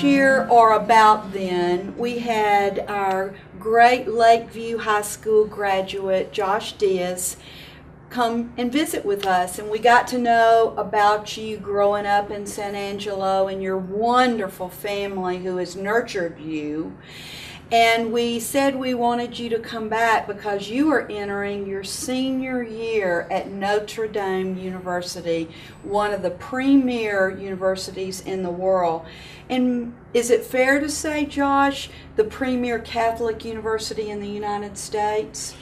last year, or about then, we had our great Lakeview High School graduate, Josh Diaz, come and visit with us, and we got to know about you growing up in San Angelo and your wonderful family who has nurtured you. And we said we wanted you to come back because you are entering your senior year at Notre Dame University, one of the premier universities in the world. And is it fair to say, Josh, the premier Catholic university in the United States?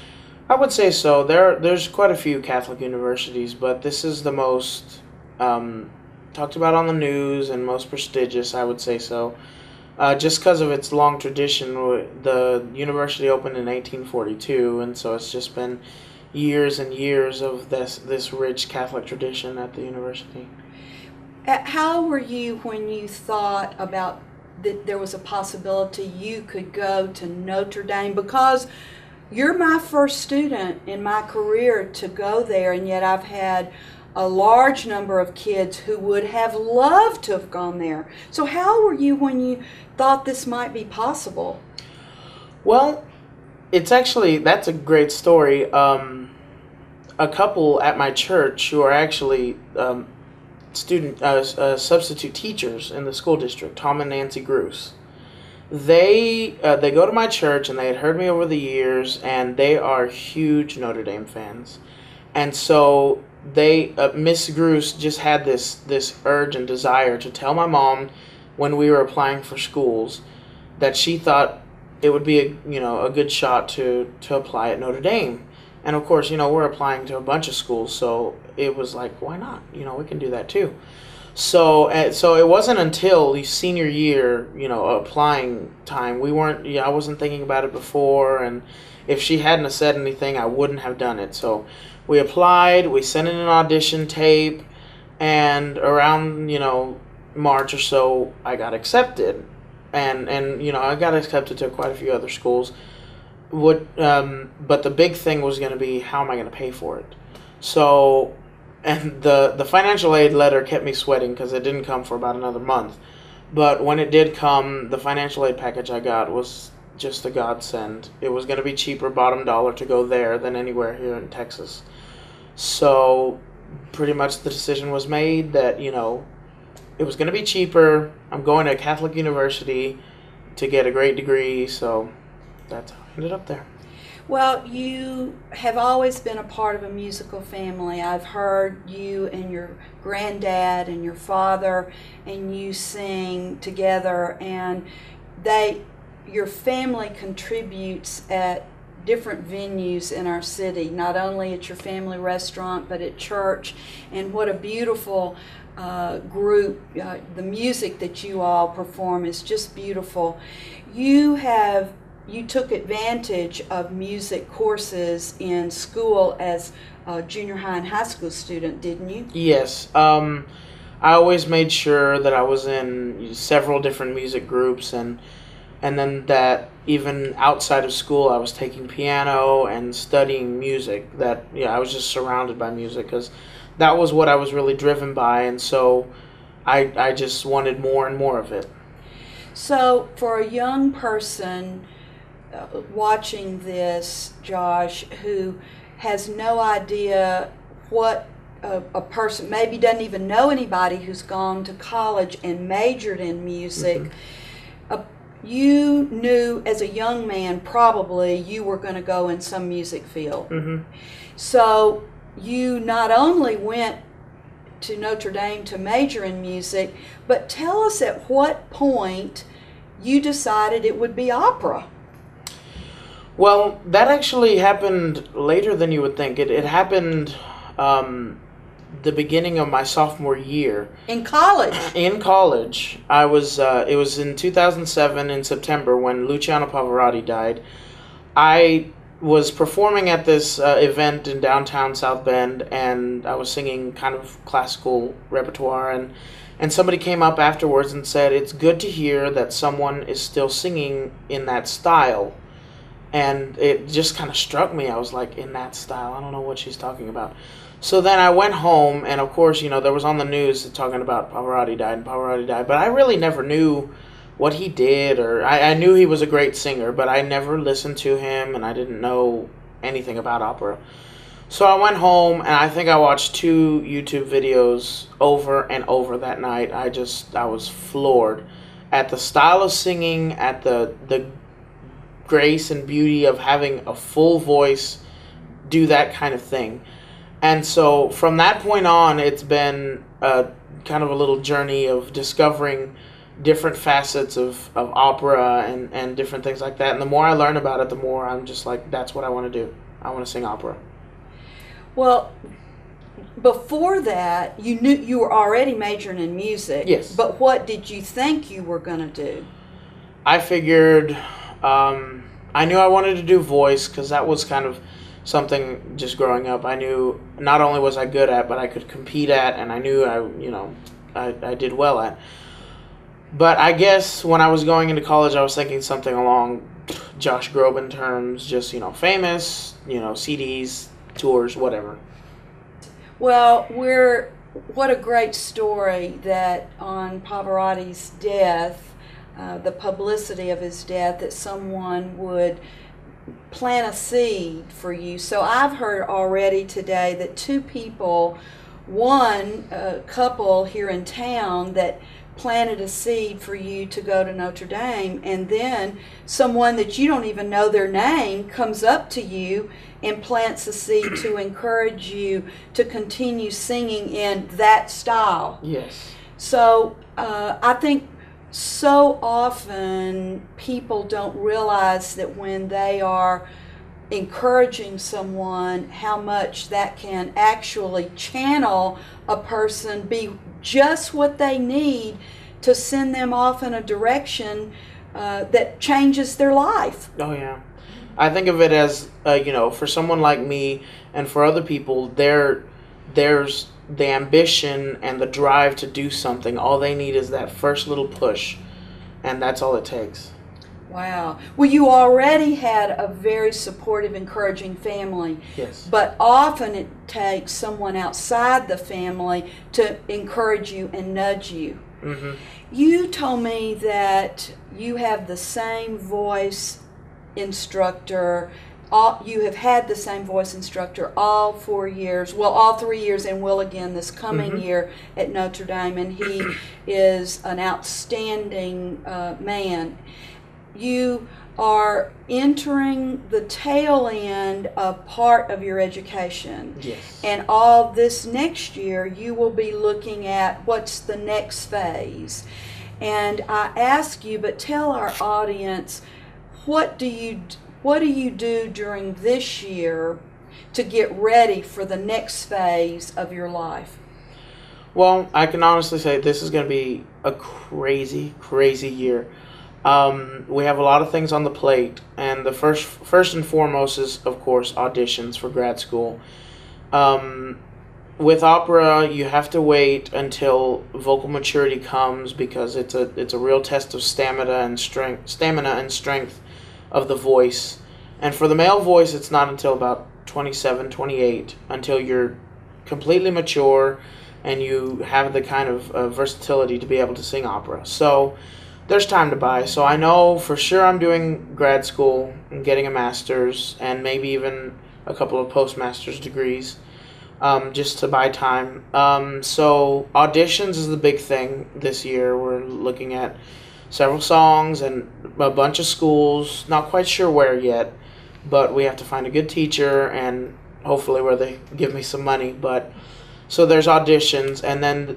I would say so. There's quite a few Catholic universities, but this is the most talked about on the news and most prestigious, I would say so. Just because of its long tradition. The university opened in 1842, and so it's just been years and years of this rich Catholic tradition at the university. How were you when you thought about that there was a possibility you could go to Notre Dame? Because you're my first student in my career to go there, and yet I've had a large number of kids who would have loved to have gone there. So how were you when you thought this might be possible? Well, that's a great story. A couple at my church who are actually substitute teachers in the school district, Tom and Nancy Gruce. They go to my church, and they had heard me over the years, and they are huge Notre Dame fans. And so Miss Gruce just had this urge and desire to tell my mom when we were applying for schools that she thought it would be a good shot to apply at Notre Dame. And of course, we're applying to a bunch of schools, so it was like, why not? We can do that too. So it wasn't until senior year, applying time. I wasn't thinking about it before, and if she hadn't have said anything, I wouldn't have done it. So we applied, we sent in an audition tape, and around, March or so, I got accepted. And I got accepted to quite a few other schools. But the big thing was going to be, how am I going to pay for it? So, and the financial aid letter kept me sweating because it didn't come for about another month. But when it did come, the financial aid package I got was just a godsend. It was going to be cheaper, bottom dollar, to go there than anywhere here in Texas. So pretty much the decision was made that, it was going to be cheaper. I'm going to a Catholic university to get a great degree, so that's how I ended up there. Well, you have always been a part of a musical family. I've heard you and your granddad and your father and you sing together, and your family contributes at different venues in our city, not only at your family restaurant, but at church. And what a beautiful group. The music that you all perform is just beautiful. You took advantage of music courses in school as a junior high and high school student, didn't you? Yes. I always made sure that I was in several different music groups, and then that even outside of school I was taking piano and studying music. I was just surrounded by music because that was what I was really driven by, and so I just wanted more and more of it. So for a young person watching this, Josh, who has no idea what a person, maybe doesn't even know anybody who's gone to college and majored in music, mm-hmm. You knew as a young man probably you were going to go in some music field. Mm-hmm. So you not only went to Notre Dame to major in music, but tell us at what point you decided it would be opera. Well, that actually happened later than you would think. It happened the beginning of my sophomore year. In college? In college. I was. It was in 2007 in September when Luciano Pavarotti died. I was performing at this event in downtown South Bend, and I was singing kind of classical repertoire, and somebody came up afterwards and said, "It's good to hear that someone is still singing in that style." And it just kind of struck me. I was like, in that style? I don't know what she's talking about. So then I went home, and of course, there was on the news talking about Pavarotti died, but I really never knew what he did, or I knew he was a great singer, but I never listened to him, and I didn't know anything about opera. So I went home, and I think I watched 2 YouTube videos over and over that night. I was floored at the style of singing, at the grace and beauty of having a full voice do that kind of thing. And so from that point on, it's been kind of a little journey of discovering different facets of opera and different things like that. And the more I learn about it, the more I'm just like, that's what I want to do. I want to sing opera. Well, before that, you knew you were already majoring in music. Yes. But what did you think you were going to do? I figured, I knew I wanted to do voice because that was kind of something just growing up. I knew not only was I good at, but I could compete at, and I knew I did well at. But I guess when I was going into college, I was thinking something along Josh Groban terms, just, famous, CDs, tours, whatever. Well, what a great story that on Pavarottis' death, the publicity of his death, that someone would plant a seed for you. So I've heard already today that 2 people, one couple here in town that planted a seed for you to go to Notre Dame, and then someone that you don't even know their name comes up to you and plants a seed to encourage you to continue singing in that style. Yes. So I think so often people don't realize that when they are encouraging someone, how much that can actually channel a person, be just what they need to send them off in a direction that changes their life. Oh, yeah. I think of it as, for someone like me and for other people, there's the ambition and the drive to do something. All they need is that first little push, and that's all it takes. Wow. Well, you already had a very supportive, encouraging family. Yes. But often it takes someone outside the family to encourage you and nudge you. Mm-hmm. You told me that you have the same voice instructor. You have had the same voice instructor all 4 years, well, all 3 years, and will again this coming year at Notre Dame, and he is an outstanding man. You are entering the tail end of part of your education. Yes. And all this next year, you will be looking at what's the next phase. And I ask you, but tell our audience, what do you do during this year to get ready for the next phase of your life? Well, I can honestly say this is going to be a crazy, crazy year. We have a lot of things on the plate, and the first and foremost is, of course, auditions for grad school. With opera, you have to wait until vocal maturity comes because it's a real test of stamina and strength of the voice. And for the male voice, it's not until about 27, 28 until you're completely mature and you have the kind of versatility to be able to sing opera. So there's time to buy. So I know for sure I'm doing grad school and getting a master's and maybe even a couple of postmaster's degrees just to buy time. So auditions is the big thing this year. We're looking at several songs and a bunch of schools. Not quite sure where yet, but we have to find a good teacher and hopefully where they give me some money. But so there's auditions, and then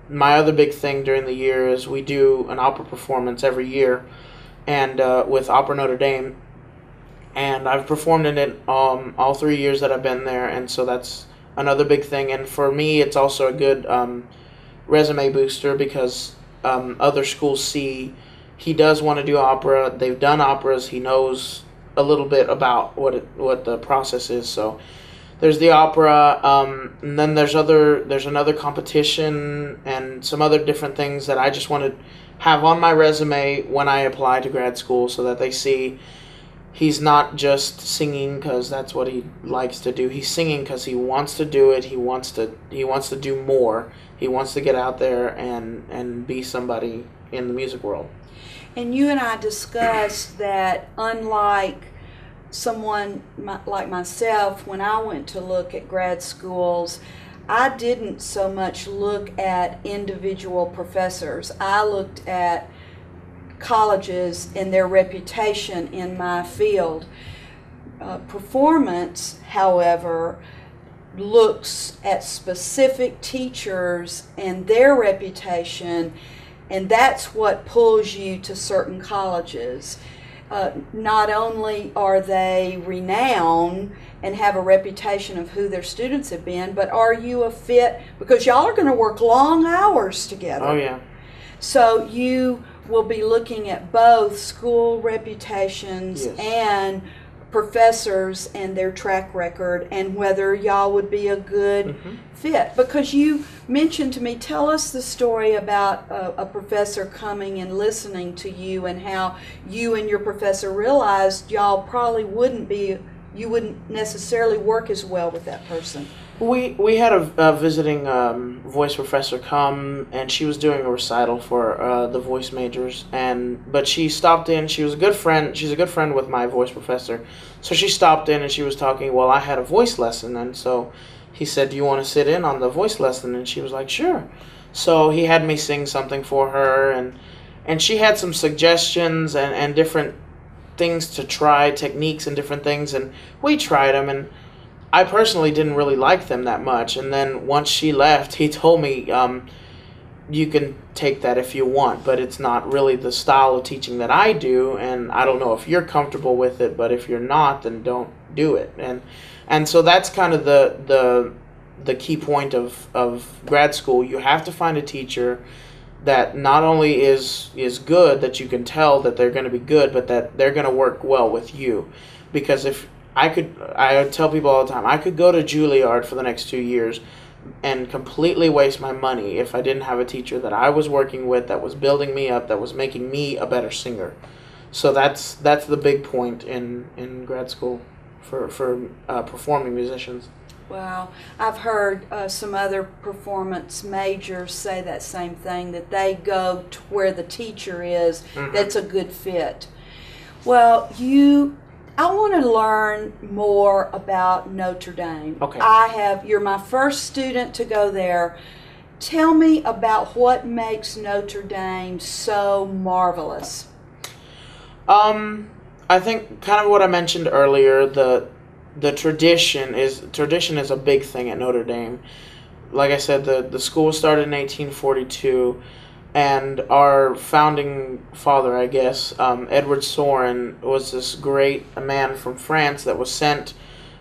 my other big thing during the year is we do an opera performance every year, and with Opera Notre Dame, and I've performed in it all 3 years that I've been there, and so that's another big thing. And for me, it's also a good resume booster because other schools see he does want to do opera. They've done operas. He knows a little bit about what the process is. So there's the opera, and then there's another competition and some other different things that I just want to have on my resume when I apply to grad school, so that they see he's not just singing because that's what he likes to do. He's singing because he wants to do it. He wants to do more. He wants to get out there and be somebody in the music world. And you and I discussed that unlike someone like myself, when I went to look at grad schools, I didn't so much look at individual professors. I looked at colleges and their reputation in my field. Performance, however, looks at specific teachers and their reputation, and that's what pulls you to certain colleges. Not only are they renowned and have a reputation of who their students have been, but are you a fit? Because y'all are going to work long hours together. Oh, yeah. So you will be looking at both school reputations Yes. and professors and their track record and whether y'all would be a good fit. Because you mentioned to me, tell us the story about a professor coming and listening to you and how you and your professor realized y'all probably you wouldn't necessarily work as well with that person. We had a visiting voice professor come, and she was doing a recital for the voice majors, but she stopped in. She was a good friend. She's a good friend with my voice professor, so she stopped in and she was talking. Well, I had a voice lesson, and so he said, "Do you want to sit in on the voice lesson?" And she was like, "Sure." So he had me sing something for her, and she had some suggestions and different things to try, techniques and different things, and we tried them, and I personally didn't really like them that much. And then once she left, he told me, you can take that if you want, but it's not really the style of teaching that I do, and I don't know if you're comfortable with it, but if you're not, then don't do it. And so that's kind of the key point of grad school. You have to find a teacher that not only is good, that you can tell that they're going to be good, but that they're going to work well with you. Because if I would tell people all the time, I could go to Juilliard for the next 2 years and completely waste my money if I didn't have a teacher that I was working with, that was building me up, that was making me a better singer. So that's the big point in grad school for performing musicians. Wow. I've heard some other performance majors say that same thing, that they go to where the teacher is that's a good fit. Well, I want to learn more about Notre Dame. Okay. You're my first student to go there. Tell me about what makes Notre Dame so marvelous. I think kind of what I mentioned earlier, the tradition is a big thing at Notre Dame. Like I said, the school started in 1842, and our founding father, I guess, Edward Sorin, was this great man from France that was sent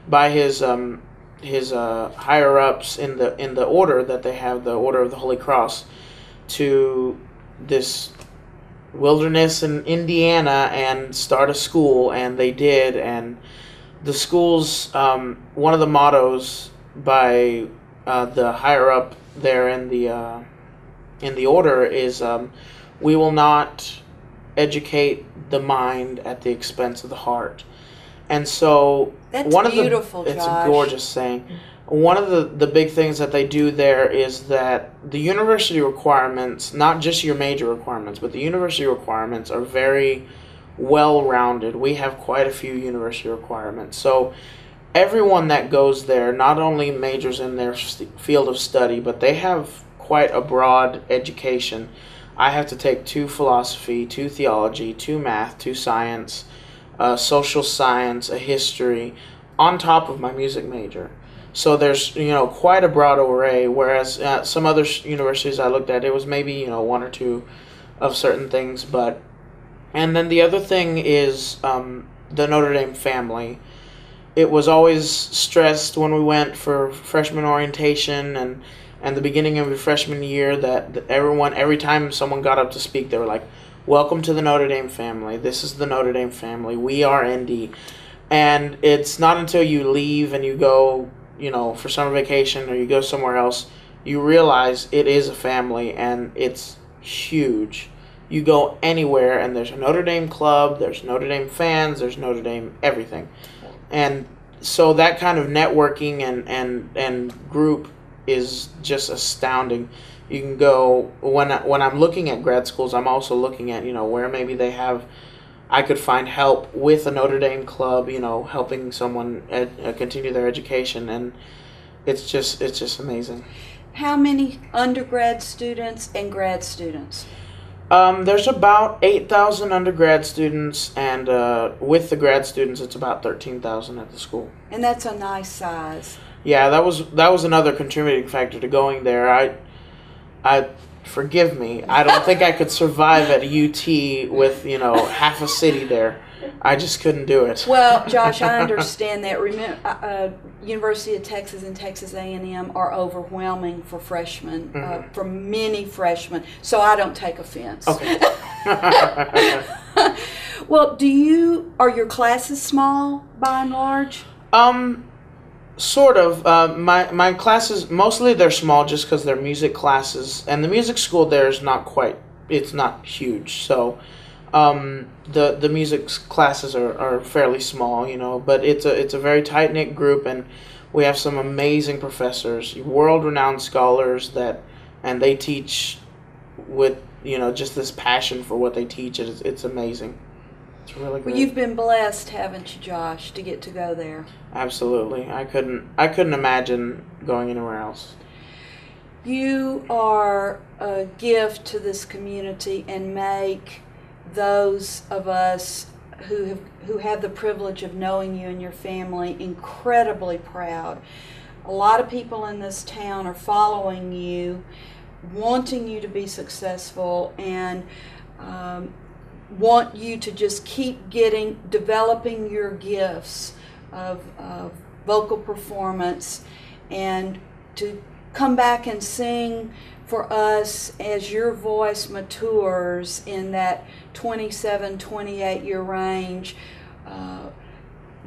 by his higher ups in the order that they have, the Order of the Holy Cross, to this wilderness in Indiana and start a school, and they did. And the school's one of the mottos by the higher up there in the order is, "We will not educate the mind at the expense of the heart." And so That's beautiful, it's Josh. a gorgeous saying. One of the big things that they do there is that the university requirements, not just your major requirements, but the university requirements are very well-rounded. We have quite a few university requirements. So everyone that goes there not only majors in their field of study, but they have quite a broad education. I have to take 2 philosophy, 2 theology, 2 math, 2 science, social science, a history, on top of my music major. So there's quite a broad array, whereas some other universities I looked at, it was maybe 1 or 2 of certain things. And then the other thing is the Notre Dame family. It was always stressed when we went for freshman orientation and the beginning of your freshman year that everyone, every time someone got up to speak, they were like, "Welcome to the Notre Dame family. This is the Notre Dame family. We are ND." And it's not until you leave and you go, for summer vacation or you go somewhere else, you realize it is a family, and it's huge. You go anywhere and there's a Notre Dame club, there's Notre Dame fans, there's Notre Dame everything. And so that kind of networking and group is just astounding. You can go when I'm looking at grad schools, I'm also looking at, where maybe I could find help with a Notre Dame club, helping someone continue their education, and it's just amazing. How many undergrad students and grad students? There's about 8,000 undergrad students, and with the grad students, it's about 13,000 at the school. And that's a nice size. Yeah, that was another contributing factor to going there. I forgive me. I don't think I could survive at UT with half a city there. I just couldn't do it. Well, Josh, I understand that. Remember, University of Texas and Texas A&M are overwhelming for freshmen, for many freshmen. So I don't take offense. Okay. Well, are your classes small by and large? Sort of. My classes, mostly they're small just because they're music classes, and the music school there is it's not huge. So the music classes are fairly small, but it's a very tight-knit group, and we have some amazing professors, world-renowned scholars and they teach with, just this passion for what they teach. It's amazing. It's really great. Well, you've been blessed, haven't you, Josh, to get to go there? Absolutely. I couldn't imagine going anywhere else. You are a gift to this community and make those of us who have the privilege of knowing you and your family incredibly proud. A lot of people in this town are following you, wanting you to be successful, and want you to just keep developing your gifts of vocal performance, and to come back and sing for us as your voice matures in that 27, 28 year range.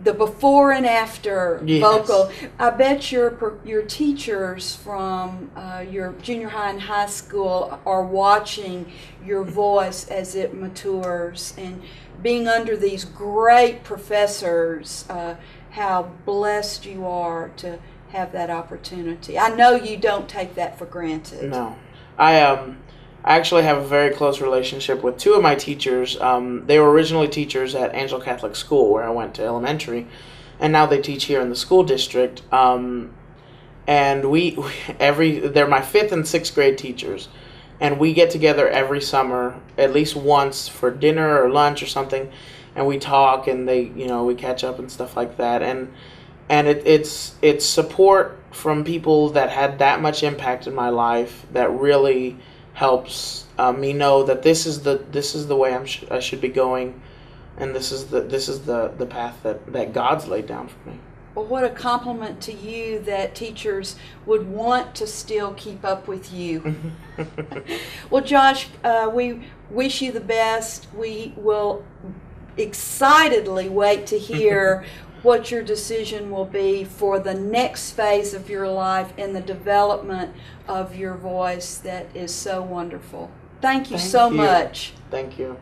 The before and after vocal. I bet your teachers from your junior high and high school are watching your voice as it matures, and being under these great professors, how blessed you are to have that opportunity. I know you don't take that for granted. No. I actually have a very close relationship with two of my teachers. They were originally teachers at Angel Catholic School, where I went to elementary, and now they teach here in the school district. And they're my 5th and 6th grade teachers, and we get together every summer at least once for dinner or lunch or something, and we talk, and we catch up and stuff like that. And it's support from people that had that much impact in my life that really helps me know that this is the way I should be going, and this is the path that God's laid down for me. Well, what a compliment to you that teachers would want to still keep up with you. Well, Josh, we wish you the best. We will excitedly wait to hear what your decision will be for the next phase of your life and the development of your voice that is so wonderful. Thank you so much. Thank you.